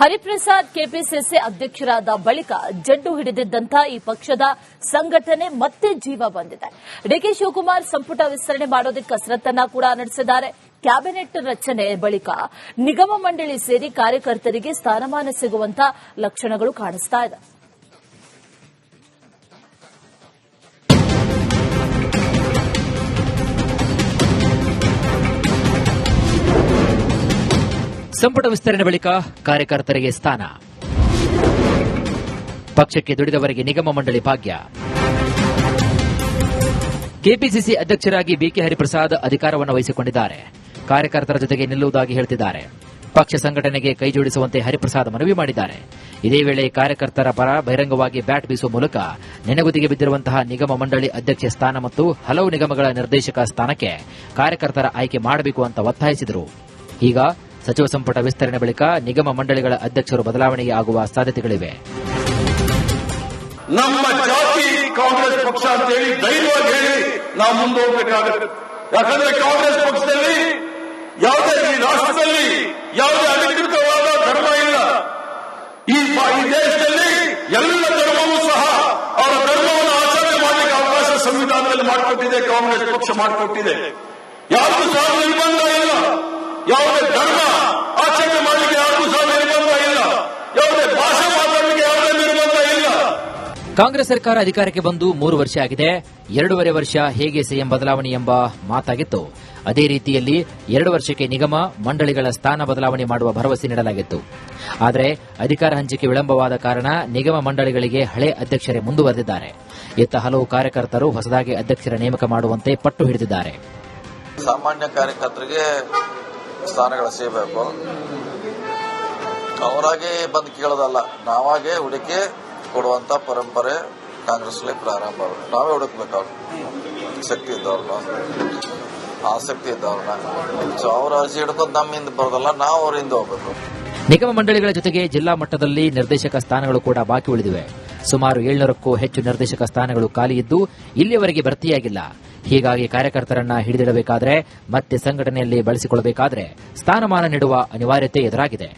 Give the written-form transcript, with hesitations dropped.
Hariprasad KPCC ಅಧ್ಯಕ್ಷರಾದ ಬಳಿಕ ಜಡ್ಡು ಹಿಡಿದಿದ್ದಂಥ ಈ ಪಕ್ಷದ ಸಂಘಟನೆ ಮತ್ತೆ ಜೀವ ಬಂದಿದೆ. ಡಿಕೆ ಶಿವಕುಮಾರ್ ಸಂಪುಟ ವಿಸ್ತರಣೆ ಮಾಡೋದಕ್ಕೆ ಕಸರತ್ತನ್ನ ಕೂಡ ನಡೆಸಿದ್ದಾರೆ. ಕ್ಯಾಬಿನೆಟ್ ರಚನೆ ಬಳಿಕ ನಿಗಮ ಮಂಡಳಿ ಸೇರಿ ಕಾರ್ಯಕರ್ತರಿಗೆ ಸ್ಥಾನಮಾನ ಸಿಗುವಂತ ಲಕ್ಷಣಗಳು ಕಾಣಿಸ್ತಾ ಇದೆ. ಸಂಪುಟ ವಿಸ್ತರಣೆ ಬಳಿಕ ಕಾರ್ಯಕರ್ತರಿಗೆ ಸ್ಥಾನ, ಪಕ್ಷಕ್ಕೆ ದುಡಿದವರಿಗೆ ನಿಗಮ ಮಂಡಳಿ ಭಾಗ್ಯ. ಕೆಪಿಸಿಸಿ ಅಧ್ಯಕ್ಷರಾಗಿ ಬಿಕೆ ಹರಿಪ್ರಸಾದ್ ಅಧಿಕಾರವನ್ನು ವಹಿಸಿಕೊಂಡಿದ್ದಾರೆ. ಕಾರ್ಯಕರ್ತರ ಜೊತೆಗೆ ನಿಲ್ಲುವುದಾಗಿ ಹೇಳುತ್ತಿದ್ದಾರೆ. ಪಕ್ಷ ಸಂಘಟನೆಗೆ ಕೈಜೋಡಿಸುವಂತೆ ಹರಿಪ್ರಸಾದ್ ಮನವಿ ಮಾಡಿದ್ದಾರೆ. ಇದೇ ವೇಳೆ ಕಾರ್ಯಕರ್ತರ ಪರ ಬಹಿರಂಗವಾಗಿ ಬ್ಯಾಟ್ ಬೀಸುವ ಮೂಲಕ ನೆನೆಗುದಿಗೆ ಬಿದ್ದಿರುವಂತಹ ನಿಗಮ ಮಂಡಳಿ ಅಧ್ಯಕ್ಷ ಸ್ಥಾನ ಮತ್ತು ಹಲವು ನಿಗಮಗಳ ನಿರ್ದೇಶಕ ಸ್ಥಾನಕ್ಕೆ ಕಾರ್ಯಕರ್ತರ ಆಯ್ಕೆ ಮಾಡಬೇಕು ಅಂತ ಒತ್ತಾಯಿಸಿದರು. ಈಗ ಸಚಿವ ಸಂಪುಟ ವಿಸ್ತರಣೆ ಬಳಿಕ ನಿಗಮ ಮಂಡಳಿಗಳ ಅಧ್ಯಕ್ಷರು ಬದಲಾವಣೆಗೆ ಆಗುವ ಸಾಧ್ಯತೆಗಳಿವೆ. ನಮ್ಮ ಜಾತಿ ಕಾಂಗ್ರೆಸ್ ಪಕ್ಷ ಅಂತ ಹೇಳಿ ಧೈರ್ಯವಾಗಿ ಹೇಳಿ ನಾವು ಮುಂದೆ ಹೋಗಬೇಕಾಗುತ್ತೆ. ಯಾಕಂದ್ರೆ ಕಾಂಗ್ರೆಸ್ ಪಕ್ಷದಲ್ಲಿ ಯಾವುದೇ ಈ ರಾಷ್ಟ್ರದಲ್ಲಿ ಯಾವುದೇ ಅಧಿಕೃತವಾದ ಧರ್ಮ ಇಲ್ಲ. ಈ ದೇಶದಲ್ಲಿ ಎಲ್ಲ ಧರ್ಮವೂ ಸಹ ಅವರ ಧರ್ಮವನ್ನು ಆಚರಣೆ ಮಾಡಲಿಕ್ಕೆ ಅವಕಾಶ ಸಂವಿಧಾನದಲ್ಲಿ ಮಾಡಿಕೊಟ್ಟಿದೆ, ಕಾಂಗ್ರೆಸ್ ಪಕ್ಷ ಮಾಡಿಕೊಟ್ಟಿದೆ. ಯಾರಿಗೂ ಸಹ ನಿರ್ಬಂಧ ಇಲ್ಲ. ಯಾವುದೇ ಧರ್ಮ ಆಚರಣೆ ಮಾಡಲಿಕ್ಕೆ ಯಾರಿಗೂ ಸಹ ನಿರ್ಬಂಧ ಇಲ್ಲ. ಯಾವುದೇ ಭಾಷೆ ಮಾತಾಡಲಿಕ್ಕೆ ಯಾವುದೇ ನಿರ್ಬಂಧ ಇಲ್ಲ. ಕಾಂಗ್ರೆಸ್ ಸರ್ಕಾರ ಅಧಿಕಾರಕ್ಕೆ ಬಂದು 3 ವರ್ಷ ಆಗಿದೆ. 2.5 ವರ್ಷ ಹೇಗೆ ಸಿಎಂ ಬದಲಾವಣೆ ಎಂಬ ಮಾತಾಗಿತ್ತು. ಅದೇ ರೀತಿಯಲ್ಲಿ 2 ವರ್ಷಕ್ಕೆ ನಿಗಮ ಮಂಡಳಿಗಳ ಸ್ಥಾನ ಬದಲಾವಣೆ ಮಾಡುವ ಭರವಸೆ ನೀಡಲಾಗಿತ್ತು. ಆದರೆ ಅಧಿಕಾರ ಹಂಚಿಕೆ ವಿಳಂಬವಾದ ಕಾರಣ ನಿಗಮ ಮಂಡಳಿಗಳಿಗೆ ಹಳೆ ಅಧ್ಯಕ್ಷರೇ ಮುಂದುವರೆದಿದ್ದಾರೆ. ಇತ್ತ ಹಲವು ಕಾರ್ಯಕರ್ತರು ಹೊಸದಾಗಿ ಅಧ್ಯಕ್ಷರ ನೇಮಕ ಮಾಡುವಂತೆ ಪಟ್ಟು ಹಿಡಿದಿದ್ದಾರೆ. ಸಾಮಾನ್ಯ ಕಾರ್ಯಕರ್ತರಿಗೆ ಸ್ಥಾನಗಳು ಸಿಗಬೇಕು. ಅವರಾಗೆ ಬಂದು ಕೇಳೋದಲ್ಲ, ನಾವಾಗೆ ಹುಡುಕಿ ಕೊಡುವಂತ ಪರಂಪರೆ ಕಾಂಗ್ರೆಸ್ಲಿ ಪ್ರಾರಂಭ. ನಾವೇ ಹುಡುಕ್ಬೇಕು. ಶಕ್ತಿ ಇದ್ದವ್ರನ್ನ, ಆಸಕ್ತಿ ಇದ್ದವ್ರನ್ನ. ಸೊ ಅವ್ರ ಅರ್ಜಿ ಹಿಡ್ಕೊಂಡು ನಮ್ಮಿಂದ ಬರೋದಲ್ಲ, ನಾವು ಅವರಿಂದ ಹೋಗ್ಬೇಕು. ನಿಗಮ ಮಂಡಳಿಗಳ ಜೊತೆಗೆ ಜಿಲ್ಲಾ ಮಟ್ಟದಲ್ಲಿ ನಿರ್ದೇಶಕ ಸ್ಥಾನಗಳು ಕೂಡ ಬಾಕಿ ಉಳಿದಿವೆ. ಸುಮಾರು 700ಕ್ಕೂ ಹೆಚ್ಚು ನಿರ್ದೇಶಕ ಸ್ಥಾನಗಳು ಖಾಲಿ ಇದ್ದು ಇಲ್ಲಿಯವರೆಗೆ ಭರ್ತಿಯಾಗಿಲ್ಲ. ಹೀಗಾಗಿ ಕಾರ್ಯಕರ್ತರನ್ನ ಹಿಡಿದಿಡಬೇಕಾದ್ರೆ ಮತ್ತೆ ಸಂಘಟನೆಯಲ್ಲಿ ಬಳಸಿಕೊಳ್ಳಬೇಕಾದ್ರೆ ಸ್ಥಾನಮಾನ ನೀಡುವ ಅನಿವಾರ್ಯತೆ ಎದುರಾಗಿದೆ.